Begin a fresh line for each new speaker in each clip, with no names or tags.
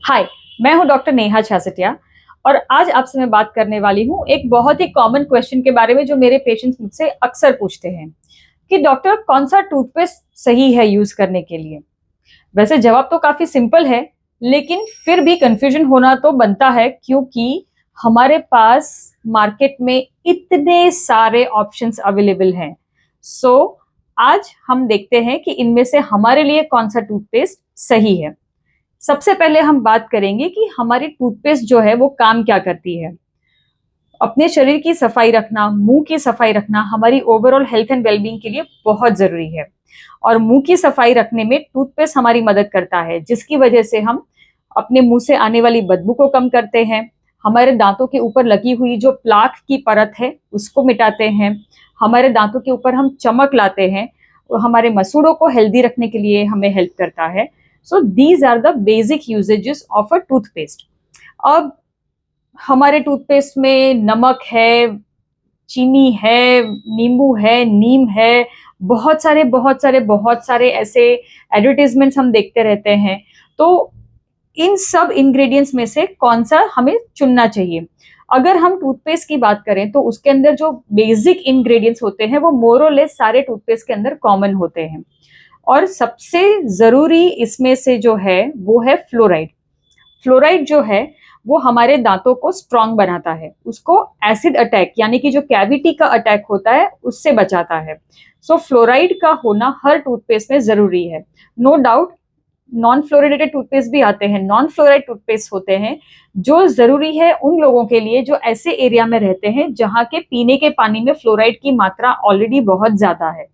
हाय, मैं हूं डॉक्टर नेहा छासटिया और आज आपसे मैं बात करने वाली हूं एक बहुत ही कॉमन क्वेश्चन के बारे में जो मेरे पेशेंट्स मुझसे अक्सर पूछते हैं कि डॉक्टर कौन सा टूथपेस्ट सही है यूज करने के लिए। वैसे जवाब तो काफी सिंपल है, लेकिन फिर भी कंफ्यूजन होना तो बनता है क्योंकि हमारे पास मार्केट में इतने सारे ऑप्शंस अवेलेबल हैं। सो आज हम देखते हैं कि इनमें से हमारे लिए कौन सा टूथपेस्ट सही है। सबसे पहले हम बात करेंगे कि हमारी टूथपेस्ट जो है वो काम क्या करती है। अपने शरीर की सफाई रखना, मुंह की सफाई रखना हमारी ओवरऑल हेल्थ एंड वेलबींग के लिए बहुत जरूरी है। और मुंह की सफाई रखने में टूथपेस्ट हमारी मदद करता है, जिसकी वजह से हम अपने मुंह से आने वाली बदबू को कम करते हैं, हमारे दांतों के ऊपर लगी हुई जो प्लाक की परत है उसको मिटाते हैं, हमारे दांतों के ऊपर हम चमक लाते हैं, और हमारे मसूड़ों को हेल्दी रखने के लिए हमें हेल्प करता है। So these are the basic usages of a toothpaste. अब हमारे टूथपेस्ट में नमक है, चीनी है, नींबू है, नीम है, बहुत सारे ऐसे एडवर्टीजमेंट्स हम देखते रहते हैं। तो इन सब इंग्रेडिएंट्स में से कौन सा हमें चुनना चाहिए। अगर हम टूथपेस्ट की बात करें तो उसके अंदर जो बेसिक इंग्रेडिएंट्स होते हैं वो मोर और लेस सारे टूथपेस्ट के अंदर कॉमन होते हैं। और सबसे जरूरी इसमें से जो है वो है फ्लोराइड। फ्लोराइड जो है वो हमारे दांतों को स्ट्रांग बनाता है, उसको एसिड अटैक यानी कि जो कैविटी का अटैक होता है उससे बचाता है। सो फ्लोराइड का होना हर टूथपेस्ट में जरूरी है। No doubt non fluoridated toothpaste भी आते हैं, नॉन फ्लोराइड टूथपेस्ट होते हैं जो जरूरी है उन लोगों के लिए जो ऐसे एरिया में रहते हैं जहाँ के पीने के पानी में फ्लोराइड की मात्रा ऑलरेडी बहुत ज्यादा है।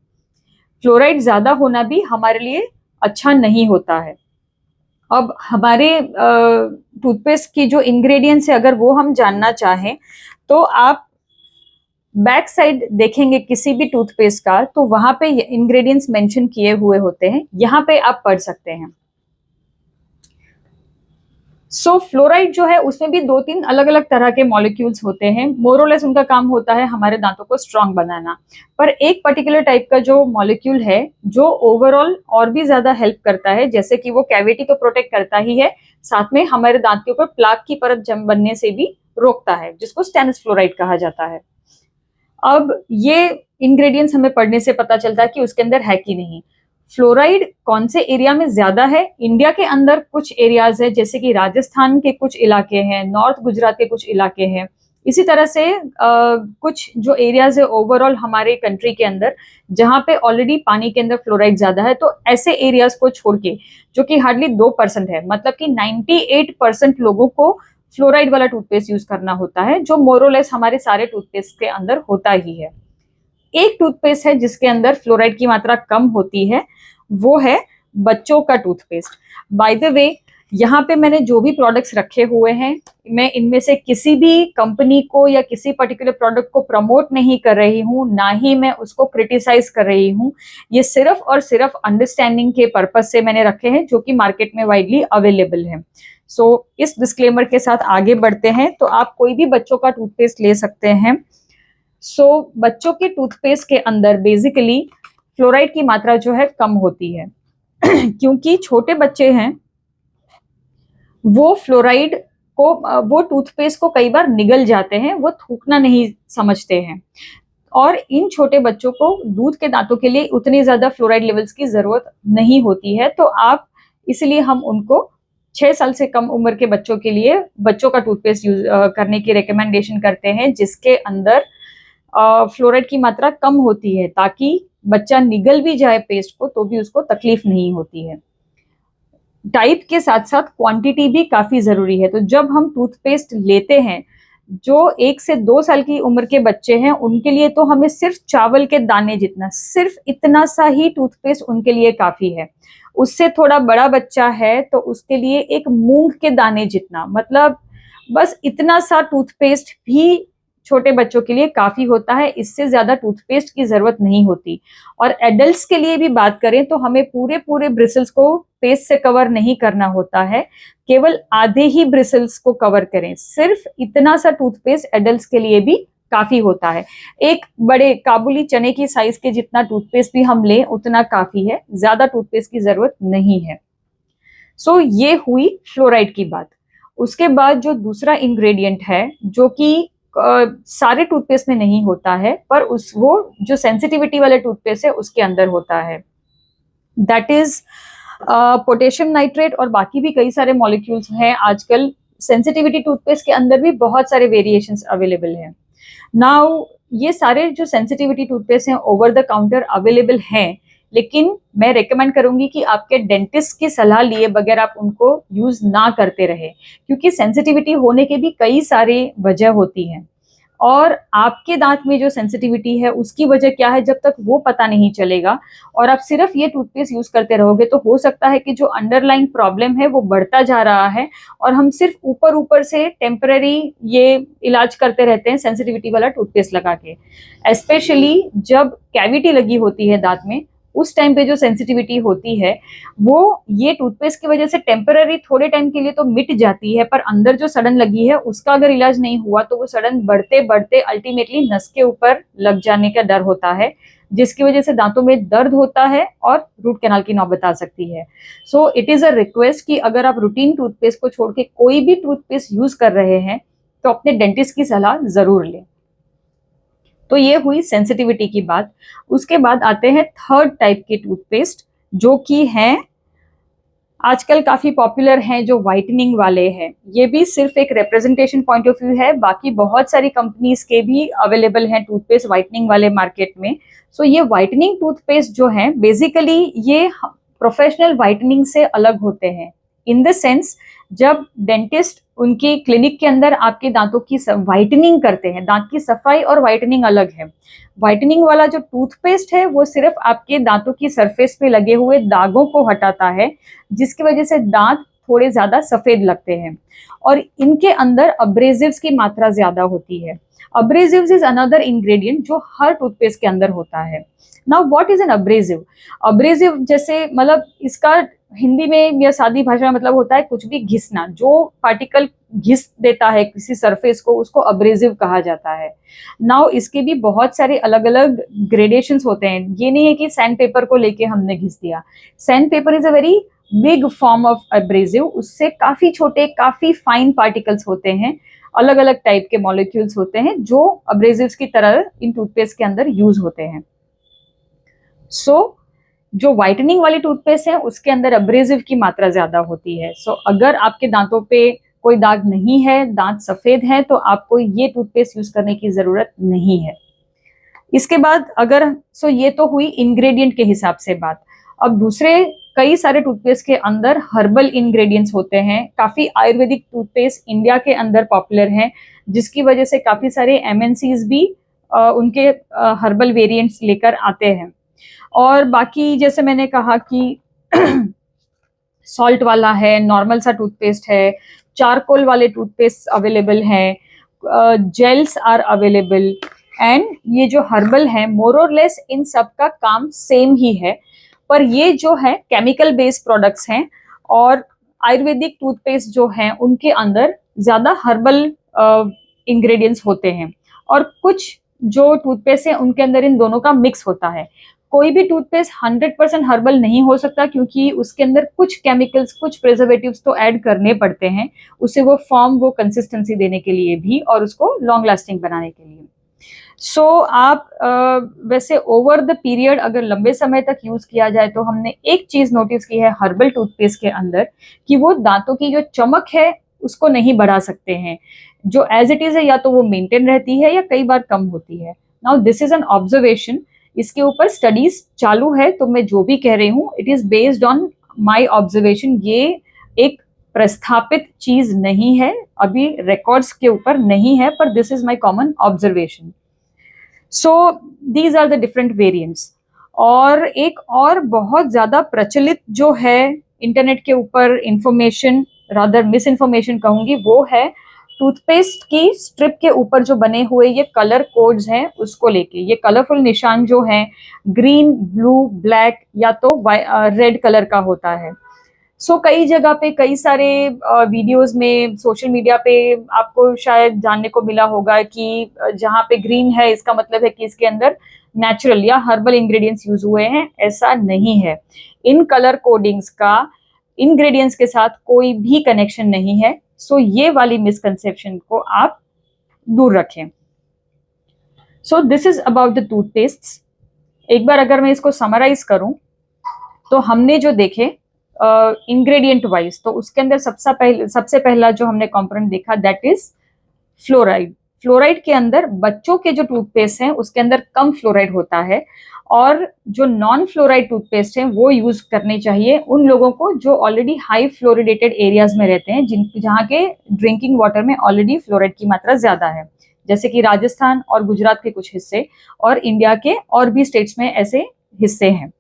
फ्लोराइड ज्यादा होना भी हमारे लिए अच्छा नहीं होता है। अब हमारे टूथपेस्ट की जो इंग्रेडिएंट्स है अगर वो हम जानना चाहें तो आप बैक साइड देखेंगे किसी भी टूथपेस्ट का, तो वहां पे इंग्रेडिएंट्स मेंशन किए हुए होते हैं, यहाँ पे आप पढ़ सकते हैं। सो फ्लोराइड जो है उसमें भी दो तीन अलग अलग तरह के मॉलिक्यूल्स होते हैं, मोरलेस उनका काम होता है हमारे दांतों को स्ट्रांग बनाना। पर एक पर्टिकुलर टाइप का जो मॉलिक्यूल है जो ओवरऑल और भी ज्यादा हेल्प करता है, जैसे कि वो कैविटी तो प्रोटेक्ट करता ही है, साथ में हमारे दांत के ऊपर प्लाक की परत जम बनने से भी रोकता है, जिसको स्टेनस फ्लोराइड कहा जाता है। अब ये इंग्रेडिएंट्स हमें पढ़ने से पता चलता है कि उसके अंदर है कि नहीं। फ्लोराइड कौन से एरिया में ज्यादा है, इंडिया के अंदर कुछ एरियाज है जैसे कि राजस्थान के कुछ इलाके हैं, नॉर्थ गुजरात के कुछ इलाके हैं, इसी तरह से कुछ जो एरियाज है ओवरऑल हमारे कंट्री के अंदर जहां पे ऑलरेडी पानी के अंदर फ्लोराइड ज्यादा है, तो ऐसे एरियाज को छोड़ के जो कि हार्डली 2% है, मतलब कि 98% लोगों को फ्लोराइड वाला टूथपेस्ट यूज करना होता है, जो मोरोलेस हमारे सारे टूथपेस्ट के अंदर होता ही है। एक टूथपेस्ट है जिसके अंदर फ्लोराइड की मात्रा कम होती है, वो है बच्चों का टूथपेस्ट। बाय द वे, यहाँ पे मैंने जो भी प्रोडक्ट्स रखे हुए हैं, मैं इनमें से किसी भी कंपनी को या किसी पर्टिकुलर प्रोडक्ट को प्रमोट नहीं कर रही हूँ, ना ही मैं उसको क्रिटिसाइज कर रही हूँ। ये सिर्फ और सिर्फ अंडरस्टैंडिंग के पर्पज से मैंने रखे हैं जो कि मार्केट में वाइडली अवेलेबल है। सो इस डिस्क्लेमर के साथ आगे बढ़ते हैं। तो आप कोई भी बच्चों का टूथपेस्ट ले सकते हैं। बच्चों के टूथपेस्ट के अंदर बेसिकली फ्लोराइड की मात्रा जो है कम होती है क्योंकि छोटे बच्चे हैं, वो फ्लोराइड को वो टूथपेस्ट को कई बार निगल जाते हैं, वो थूकना नहीं समझते हैं। और इन छोटे बच्चों को दूध के दांतों के लिए उतनी ज्यादा फ्लोराइड लेवल्स की जरूरत नहीं होती है, तो आप इसलिए हम उनको 6 साल से कम उम्र के बच्चों के लिए बच्चों का टूथपेस्ट यूज करने की रिकमेंडेशन करते हैं, जिसके अंदर फ्लोराइड की मात्रा कम होती है, ताकि बच्चा निगल भी जाए पेस्ट को तो भी उसको तकलीफ नहीं होती है। टाइप के साथ साथ क्वांटिटी भी काफी जरूरी है। तो जब हम टूथपेस्ट लेते हैं, जो 1 से 2 साल की उम्र के बच्चे हैं उनके लिए तो हमें सिर्फ चावल के दाने जितना, सिर्फ इतना सा ही टूथपेस्ट उनके लिए काफी है। उससे थोड़ा बड़ा बच्चा है तो उसके लिए एक मूंग के दाने जितना, मतलब बस इतना सा टूथपेस्ट भी छोटे बच्चों के लिए काफी होता है, इससे ज्यादा टूथपेस्ट की जरूरत नहीं होती। और एडल्ट्स के लिए भी बात करें तो हमें पूरे पूरे ब्रिसल्स को पेस्ट से कवर नहीं करना होता है, केवल आधे ही ब्रिसल्स को कवर करें। सिर्फ इतना सा टूथपेस्ट एडल्ट्स के लिए भी काफी होता है। एक बड़े काबुली चने की साइज के जितना टूथपेस्ट भी हम लें उतना काफी है, ज्यादा टूथपेस्ट की जरूरत नहीं है। सो ये हुई फ्लोराइड की बात। उसके बाद जो दूसरा इंग्रेडिएंट है जो कि सारे टूथपेस्ट में नहीं होता है, पर उस वो जो सेंसिटिविटी वाले टूथपेस्ट है उसके अंदर होता है, दैट इज पोटेशियम नाइट्रेट। और बाकी भी कई सारे मॉलिक्यूल्स हैं आजकल। सेंसिटिविटी टूथपेस्ट के अंदर भी बहुत सारे वेरिएशंस अवेलेबल हैं। नाउ ये सारे जो सेंसिटिविटी टूथपेस्ट हैं ओवर द काउंटर अवेलेबल हैं, लेकिन मैं रेकमेंड करूंगी कि आपके डेंटिस्ट की सलाह लिए बगैर आप उनको यूज ना करते रहे, क्योंकि सेंसिटिविटी होने के भी कई सारे वजह होती हैं। और आपके दांत में जो सेंसिटिविटी है उसकी वजह क्या है, जब तक वो पता नहीं चलेगा और आप सिर्फ ये टूथपेस्ट यूज करते रहोगे, तो हो सकता है कि जो अंडरलाइन प्रॉब्लम है वो बढ़ता जा रहा है और हम सिर्फ ऊपर ऊपर से टेम्पररी ये इलाज करते रहते हैं सेंसिटिविटी वाला टूथपेस्ट लगा के। स्पेशली जब कैविटी लगी होती है दांत में, उस टाइम पे जो सेंसिटिविटी होती है वो ये टूथपेस्ट की वजह से टेम्पररी थोड़े टाइम के लिए तो मिट जाती है, पर अंदर जो सड़न लगी है उसका अगर इलाज नहीं हुआ तो वो सड़न बढ़ते बढ़ते अल्टीमेटली नस के ऊपर लग जाने का डर होता है, जिसकी वजह से दांतों में दर्द होता है और रूट कैनाल की नौबत आ सकती है। So it is a request कि अगर आप रूटीन टूथपेस्ट को छोड़ के कोई भी टूथपेस्ट यूज कर रहे हैं तो अपने डेंटिस्ट की सलाह जरूर लें। तो ये हुई सेंसिटिविटी की बात। उसके बाद आते हैं थर्ड टाइप के टूथपेस्ट, जो कि हैं आजकल काफी पॉपुलर हैं, जो व्हाइटनिंग वाले हैं। ये भी सिर्फ एक रिप्रेजेंटेशन पॉइंट ऑफ व्यू है, बाकी बहुत सारी कंपनीज के भी अवेलेबल हैं टूथपेस्ट व्हाइटनिंग वाले मार्केट में। सो ये व्हाइटनिंग टूथपेस्ट जो हैं बेसिकली ये प्रोफेशनल व्हाइटनिंग से अलग होते हैं, इन द सेंस जब डेंटिस्ट उनकी क्लिनिक के अंदर आपके दांतों की व्हाइटनिंग करते हैं, दांत की सफाई और व्हाइटनिंग अलग है। व्हाइटनिंग वाला जो टूथपेस्ट है वो सिर्फ आपके दांतों की सरफेस पे लगे हुए दागों को हटाता है, जिसकी वजह से दांत थोड़े ज्यादा सफेद लगते हैं। और इनके अंदर अब्रेजिव्स की मात्रा ज्यादा होती है। अब्रेजिव्स इज अनदर इंग्रेडिएंट जो हर टूथपेस्ट के अंदर होता है। Now what is an abrasive? Abrasive जैसे मतलब इसका हिंदी में या सादी भाषा में मतलब होता है कुछ भी घिसना, जो पार्टिकल घिस देता है किसी सरफेस को, उसको अब्रेजिव कहा जाता है। नाउ इसके भी बहुत सारे अलग अलग ग्रेडेशंस होते हैं। ये नहीं है कि सैंड पेपर को लेके हमने घिस दिया। Sandpaper is a very big form of abrasive. उससे काफी छोटे काफी फाइन पार्टिकल्स होते हैं, अलग अलग टाइप के मॉलिक्यूल्स होते हैं जो अब्रेजिव्स की तरह इन टूथपेस्ट के अंदर यूज होते हैं। सो जो व्हाइटनिंग वाली टूथपेस्ट है उसके अंदर अब्रेजिव की मात्रा ज्यादा होती है। सो अगर आपके दांतों पे कोई दाग नहीं है, दांत सफेद है, तो आपको ये टूथपेस्ट यूज करने की जरूरत नहीं है। इसके बाद अगर ये तो हुई इंग्रेडिएंट के हिसाब से बात। अब दूसरे कई सारे टूथपेस्ट के अंदर हर्बल इंग्रेडिएंट्स होते हैं। काफी आयुर्वेदिक टूथपेस्ट इंडिया के अंदर पॉपुलर हैं, जिसकी वजह से काफी सारे एमएनसीज भी उनके हर्बल वेरिएंट्स लेकर आते हैं। और बाकी जैसे मैंने कहा कि सॉल्ट वाला है, नॉर्मल सा टूथपेस्ट है, चारकोल वाले टूथपेस्ट अवेलेबल हैं, जेल्स आर अवेलेबल। एंड ये जो हर्बल है मोर और लेस इन सब का काम सेम ही है, पर ये जो है केमिकल बेस्ड प्रोडक्ट्स हैं और आयुर्वेदिक टूथपेस्ट जो हैं उनके अंदर ज्यादा हर्बल इंग्रेडिएंट्स होते हैं। और कुछ जो टूथपेस्ट है उनके अंदर इन दोनों का मिक्स होता है। कोई भी टूथपेस्ट 100% हर्बल नहीं हो सकता, क्योंकि उसके अंदर कुछ केमिकल्स कुछ प्रिजर्वेटिव्स तो ऐड करने पड़ते हैं उसे वो फॉर्म वो कंसिस्टेंसी देने के लिए भी और उसको लॉन्ग लास्टिंग बनाने के लिए। सो आप वैसे ओवर द पीरियड अगर लंबे समय तक यूज किया जाए तो हमने एक चीज नोटिस की है हर्बल टूथपेस्ट के अंदर, कि वो दांतों की जो चमक है उसको नहीं बढ़ा सकते हैं। जो एज इट इज है या तो वो मेंटेन रहती है या कई बार कम होती है। Now this is an observation, इसके ऊपर स्टडीज चालू है, तो मैं जो भी कह रही हूँ it is based on my observation. ये एक प्रस्थापित चीज नहीं है, अभी रिकॉर्ड्स के ऊपर नहीं है, पर this is my common observation. So these are the different variants. और एक और बहुत ज्यादा प्रचलित जो है इंटरनेट के ऊपर इंफॉर्मेशन, रादर मिस इन्फॉर्मेशन कहूंगी, वो है टूथपेस्ट की स्ट्रिप के ऊपर जो बने हुए ये कलर कोड्स हैं उसको लेके। ये कलरफुल निशान जो है ग्रीन, ब्लू, ब्लैक या तो रेड कलर का होता है। सो कई जगह पे कई सारे वीडियोस में सोशल मीडिया पे आपको शायद जानने को मिला होगा कि जहाँ पे ग्रीन है इसका मतलब है कि इसके अंदर नेचुरल या हर्बल इंग्रेडिएंट्स यूज हुए हैं। ऐसा नहीं है। इन कलर कोडिंग्स का इंग्रेडिएंट्स के साथ कोई भी कनेक्शन नहीं है। सो ये वाली मिसकंसेप्शन को आप दूर रखें। So this is about the toothpaste. एक बार अगर मैं इसको समराइज करूं तो हमने जो देखे इंग्रेडिएंट वाइज, तो उसके अंदर सबसे पहला जो हमने कंपोनेंट देखा दैट इज फ्लोराइड। फ्लोराइड के अंदर बच्चों के जो टूथपेस्ट हैं उसके अंदर कम फ्लोराइड होता है, और जो नॉन फ्लोराइड टूथपेस्ट हैं वो यूज करने चाहिए उन लोगों को जो ऑलरेडी हाई फ्लोरिडेटेड एरियाज में रहते हैं, जहाँ के ड्रिंकिंग वाटर में ऑलरेडी फ्लोराइड की मात्रा ज्यादा है, जैसे कि राजस्थान और गुजरात के कुछ हिस्से और इंडिया के और भी स्टेट्स में ऐसे हिस्से हैं।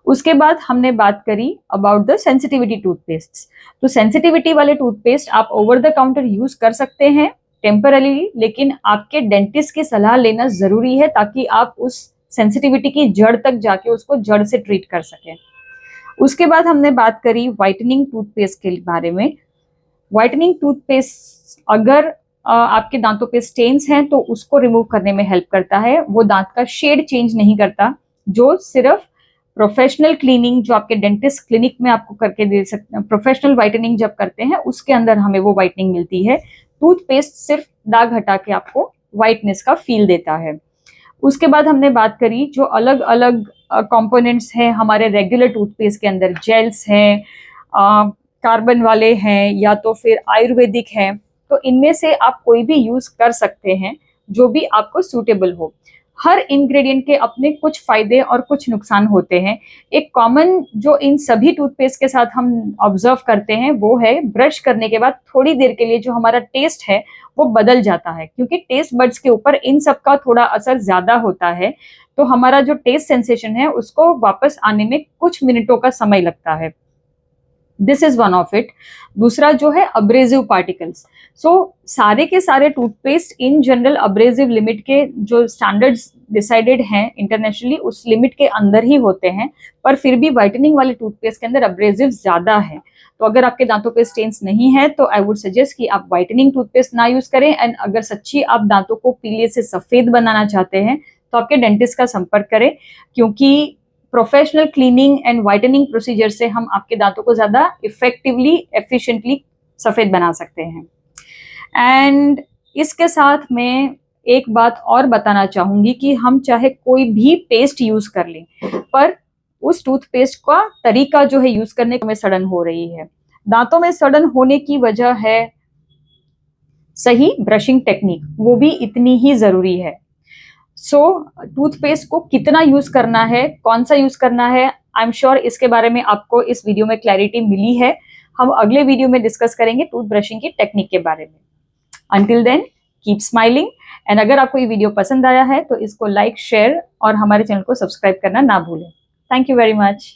उसके बाद हमने बात करी अबाउट द सेंसिटिविटी टूथपेस्ट। तो सेंसिटिविटी वाले टूथपेस्ट आप ओवर द काउंटर यूज कर सकते हैं टेम्परली, लेकिन आपके डेंटिस्ट की सलाह लेना जरूरी है ताकि आप उस सेंसिटिविटी की जड़ तक जाके उसको जड़ से ट्रीट कर सकें। उसके बाद हमने बात करी व्हाइटनिंग टूथपेस्ट के बारे में। व्हाइटनिंग टूथपेस्ट अगर आपके दांतों पे स्टेन्स हैं तो उसको रिमूव करने में हेल्प करता है। वो दांत का शेड चेंज नहीं करता, जो सिर्फ प्रोफेशनल क्लीनिंग जो आपके डेंटिस्ट क्लिनिक में आपको करके दे सकते हैं, प्रोफेशनल व्हाइटनिंग जब करते हैं उसके अंदर हमें वो व्हाइटनिंग मिलती है। टूथपेस्ट सिर्फ दाग हटा के आपको व्हाइटनेस का फील देता है। उसके बाद हमने बात करी जो अलग अलग कंपोनेंट्स हैं हमारे रेगुलर टूथपेस्ट के अंदर, जेल्स हैं, कार्बन वाले हैं या तो फिर आयुर्वेदिक हैं, तो इनमें से आप कोई भी यूज कर सकते हैं जो भी आपको सूटेबल हो। हर इंग्रेडिएंट के अपने कुछ फायदे और कुछ नुकसान होते हैं। एक कॉमन जो इन सभी टूथपेस्ट के साथ हम ऑब्जर्व करते हैं वो है ब्रश करने के बाद थोड़ी देर के लिए जो हमारा टेस्ट है वो बदल जाता है, क्योंकि टेस्ट बड्स के ऊपर इन सब का थोड़ा असर ज्यादा होता है, तो हमारा जो टेस्ट सेंसेशन है उसको वापस आने में कुछ मिनटों का समय लगता है। This is one of it. दूसरा जो है अब्रेजिव पार्टिकल्स। सो सारे के सारे टूथपेस्ट इन जनरल अब्रेजिव लिमिट के जो स्टैंडर्ड्स डिसाइडेड हैं इंटरनेशनली उस लिमिट के अंदर ही होते हैं, पर फिर भी व्हाइटनिंग वाले टूथपेस्ट के अंदर अब्रेजिव ज्यादा है। तो अगर आपके दांतों पे स्टेन्स नहीं है तो आई वुड सजेस्ट कि आप व्हाइटनिंग टूथपेस्ट ना यूज करें, एंड अगर सच्ची आप दांतों को पीले से सफेद बनाना चाहते हैं तो आपके डेंटिस्ट का संपर्क करें, क्योंकि professional cleaning and whitening procedure से हम आपके दांतों को ज्यादा इफेक्टिवली एफिशिएंटली सफेद बना सकते हैं। एंड इसके साथ मैं एक बात और बताना चाहूंगी कि हम चाहे कोई भी पेस्ट यूज कर लें, पर उस टूथपेस्ट का तरीका जो है यूज करने में सड़न हो रही है। दांतों में सड़न होने की वजह है सही ब्रशिंग टेक्निक, वो भी इतनी ही जरूरी है। सो टूथपेस्ट को कितना यूज करना है, कौन सा यूज करना है, आई एम श्योर इसके बारे में आपको इस वीडियो में क्लैरिटी मिली है। हम अगले वीडियो में डिस्कस करेंगे टूथ ब्रशिंग की टेक्निक के बारे में। Until then keep smiling, and अगर आपको ये वीडियो पसंद आया है तो इसको लाइक, शेयर और हमारे चैनल को सब्सक्राइब करना ना भूलें। Thank you very much.